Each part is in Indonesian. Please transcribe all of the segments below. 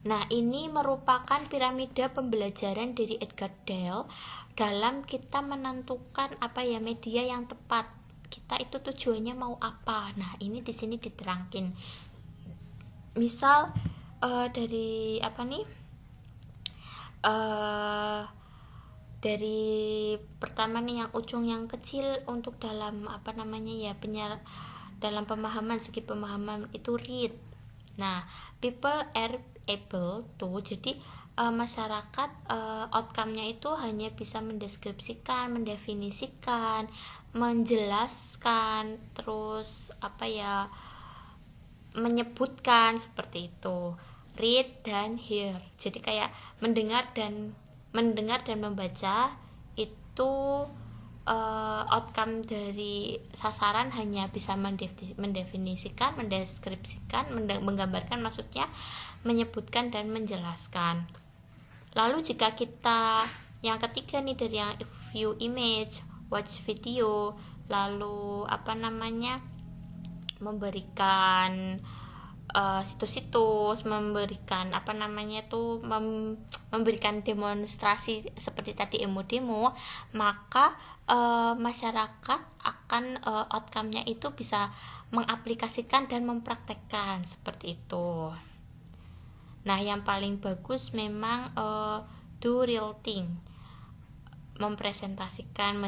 Nah, ini merupakan piramida pembelajaran dari Edgar Dale dalam kita menentukan media yang tepat. Kita itu tujuannya mau apa. Nah, ini di sini diterangkin. Misal dari dari pertama nih yang ujung yang kecil untuk dalam dalam pemahaman, segi pemahaman itu read. Nah, people are able to, jadi masyarakat outcome-nya itu hanya bisa mendeskripsikan, mendefinisikan, menjelaskan, terus menyebutkan seperti itu. Read dan hear. Jadi kayak mendengar dan membaca itu outcome dari sasaran hanya bisa mendefinisikan, mendeskripsikan, menggambarkan, maksudnya menyebutkan dan menjelaskan. Lalu jika kita yang ketiga nih dari yang view image, watch video, lalu memberikan situs-situs, memberikan memberikan demonstrasi seperti tadi demo, maka masyarakat akan outcome-nya itu bisa mengaplikasikan dan mempraktekkan seperti itu. Nah, yang paling bagus memang do real thing, mempresentasikan,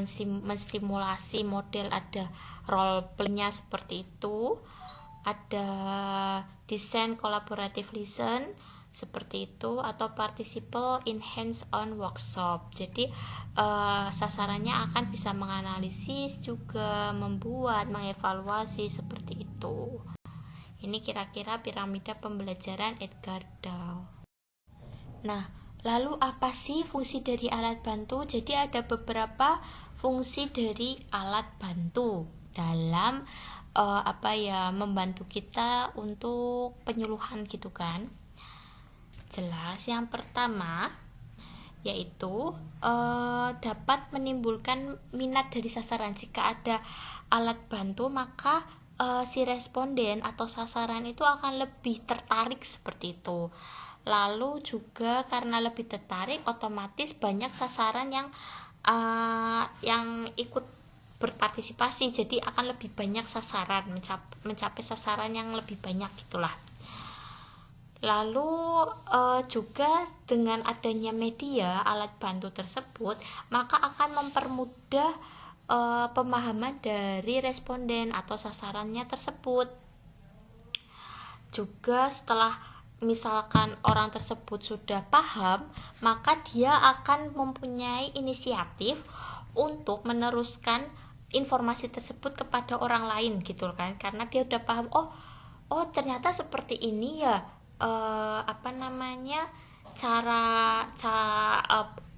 menstimulasi model, ada role play-nya seperti itu, ada desain collaborative listen seperti itu, atau participate in hands-on workshop. Jadi sasarannya akan bisa menganalisis, juga membuat, mengevaluasi seperti itu. Ini kira-kira piramida pembelajaran Edgar Dale. Nah, lalu apa sih fungsi dari alat bantu? Jadi ada beberapa fungsi dari alat bantu dalam membantu kita untuk penyuluhan gitu kan. Jelas, yang pertama yaitu dapat menimbulkan minat dari sasaran. Jika ada alat bantu, maka si responden atau sasaran itu akan lebih tertarik seperti itu. Lalu juga karena lebih tertarik, otomatis banyak sasaran yang ikut berpartisipasi, jadi akan lebih banyak sasaran, mencapai sasaran yang lebih banyak gitulah. Lalu juga dengan adanya media alat bantu tersebut, maka akan mempermudah pemahaman dari responden atau sasarannya tersebut. Juga setelah misalkan orang tersebut sudah paham, maka dia akan mempunyai inisiatif untuk meneruskan informasi tersebut kepada orang lain gitu kan, karena dia udah paham, oh ternyata seperti ini ya cara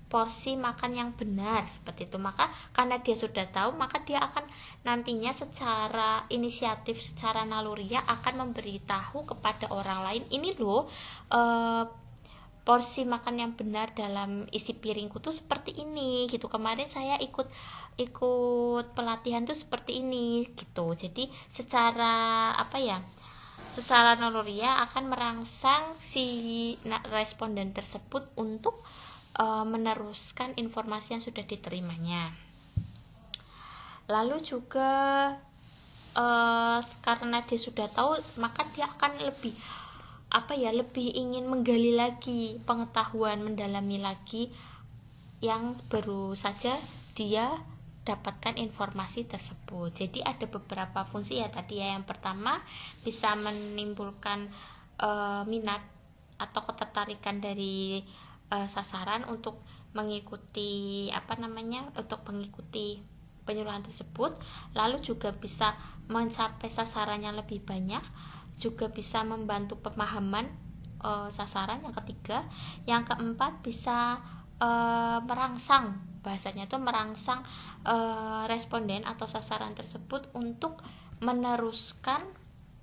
porsi makan yang benar seperti itu. Maka karena dia sudah tahu, maka dia akan nantinya secara inisiatif, secara naluriah akan memberitahu kepada orang lain, ini loh porsi makan yang benar dalam isi piringku tuh seperti ini gitu, kemarin saya ikut pelatihan tuh seperti ini gitu. Jadi secara naluriah akan merangsang si responden tersebut untuk meneruskan informasi yang sudah diterimanya. Lalu juga karena dia sudah tahu, maka dia akan lebih ingin menggali lagi pengetahuan, mendalami lagi yang baru saja dia dapatkan informasi tersebut. Jadi ada beberapa fungsi ya tadi ya. Yang pertama bisa menimbulkan minat atau ketertarikan dari sasaran untuk mengikuti penyuluhan tersebut. Lalu juga bisa mencapai sasaran yang lebih banyak, juga bisa membantu pemahaman sasaran. Yang ketiga, yang keempat bisa merangsang, bahasanya itu merangsang responden atau sasaran tersebut untuk meneruskan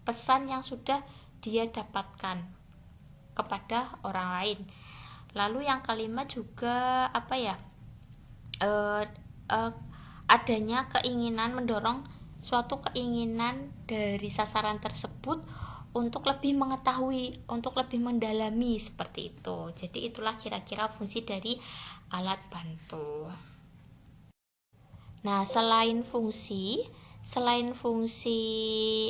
pesan yang sudah dia dapatkan kepada orang lain. Lalu yang kelima juga adanya keinginan, mendorong suatu keinginan dari sasaran tersebut untuk lebih mengetahui, untuk lebih mendalami seperti itu. Jadi itulah kira-kira fungsi dari alat bantu. Nah, selain fungsi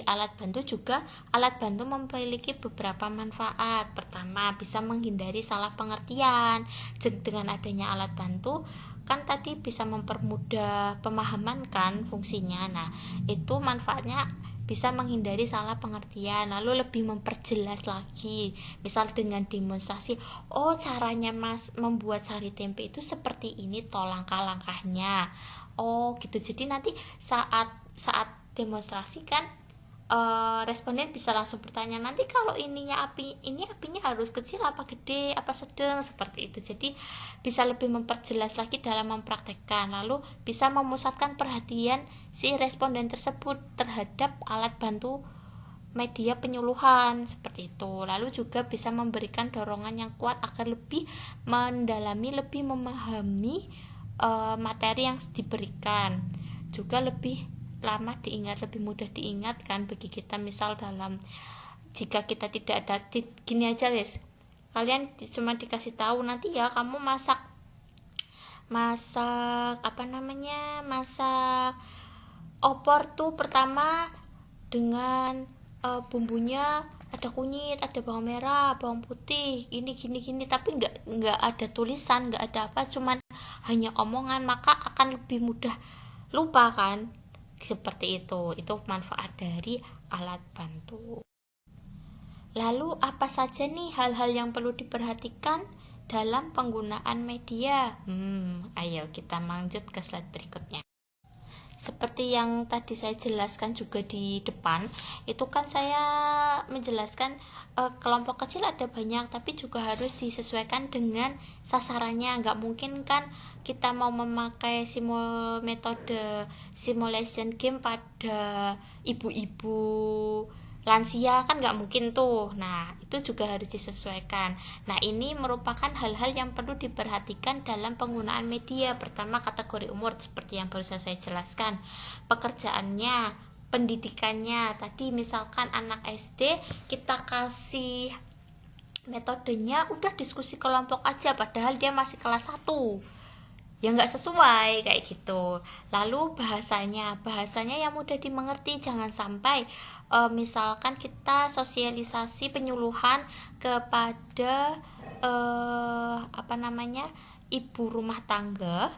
alat bantu juga alat bantu memiliki beberapa manfaat. Pertama, bisa menghindari salah pengertian. Dengan adanya alat bantu kan tadi bisa mempermudah pemahaman kan fungsinya. Nah, itu manfaatnya bisa menghindari salah pengertian, lalu lebih memperjelas lagi, misal dengan demonstrasi, oh caranya mas membuat sari tempe itu seperti ini toh langkah-langkahnya, oh gitu. Jadi nanti saat saat demonstrasi kan responden bisa langsung bertanya, nanti kalau apinya harus kecil apa gede apa sedang, seperti itu. Jadi bisa lebih memperjelas lagi dalam mempraktekkan, lalu bisa memusatkan perhatian si responden tersebut terhadap alat bantu media penyuluhan seperti itu. Lalu juga bisa memberikan dorongan yang kuat agar lebih mendalami, lebih memahami materi yang diberikan, juga lebih lama diingat, lebih mudah diingat kan bagi kita. Misal jika kita tidak ada, gini aja guys, kalian cuma dikasih tahu nanti ya kamu masak opor tuh pertama dengan bumbunya ada kunyit, ada bawang merah, bawang putih, ini gini, tapi nggak ada tulisan, nggak ada apa, cuman hanya omongan, maka akan lebih mudah lupa kan. Seperti itu manfaat dari alat bantu. Lalu apa saja nih hal-hal yang perlu diperhatikan dalam penggunaan media? Ayo kita lanjut ke slide berikutnya. Seperti yang tadi saya jelaskan juga di depan, itu kan saya menjelaskan kelompok kecil ada banyak, tapi juga harus disesuaikan dengan sasarannya. Nggak mungkin kan kita mau memakai metode simulation game pada ibu-ibu lansia, kan nggak mungkin tuh. Nah, itu juga harus disesuaikan. Nah, ini merupakan hal-hal yang perlu diperhatikan dalam penggunaan media. Pertama, kategori umur seperti yang baru saya jelaskan, pekerjaannya, pendidikannya. Tadi misalkan anak SD, kita kasih metodenya udah diskusi kelompok aja, padahal dia masih kelas 1, ya nggak sesuai kayak gitu. Lalu bahasanya yang mudah dimengerti, jangan sampai misalkan kita sosialisasi penyuluhan kepada ibu rumah tangga,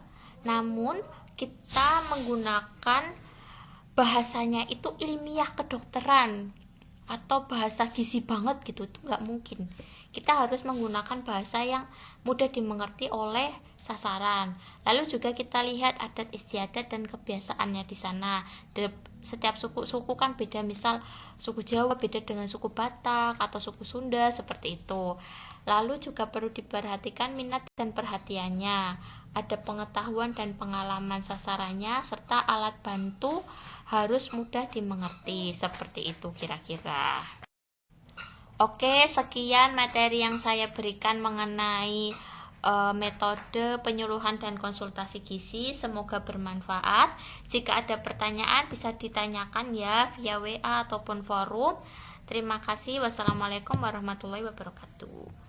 namun kita menggunakan bahasanya itu ilmiah kedokteran atau bahasa gizi banget gitu, itu nggak mungkin. Kita harus menggunakan bahasa yang mudah dimengerti oleh sasaran. Lalu juga kita lihat adat istiadat dan kebiasaannya di sana. Setiap suku kan beda, misal suku Jawa beda dengan suku Batak atau suku Sunda, seperti itu. Lalu juga perlu diperhatikan minat dan perhatiannya, ada pengetahuan dan pengalaman sasarannya, serta alat bantu harus mudah dimengerti. Seperti itu kira-kira. Oke, sekian materi yang saya berikan mengenai metode penyuluhan dan konsultasi gizi. Semoga bermanfaat. Jika ada pertanyaan bisa ditanyakan ya via WA ataupun forum. Terima kasih. Wassalamualaikum warahmatullahi wabarakatuh.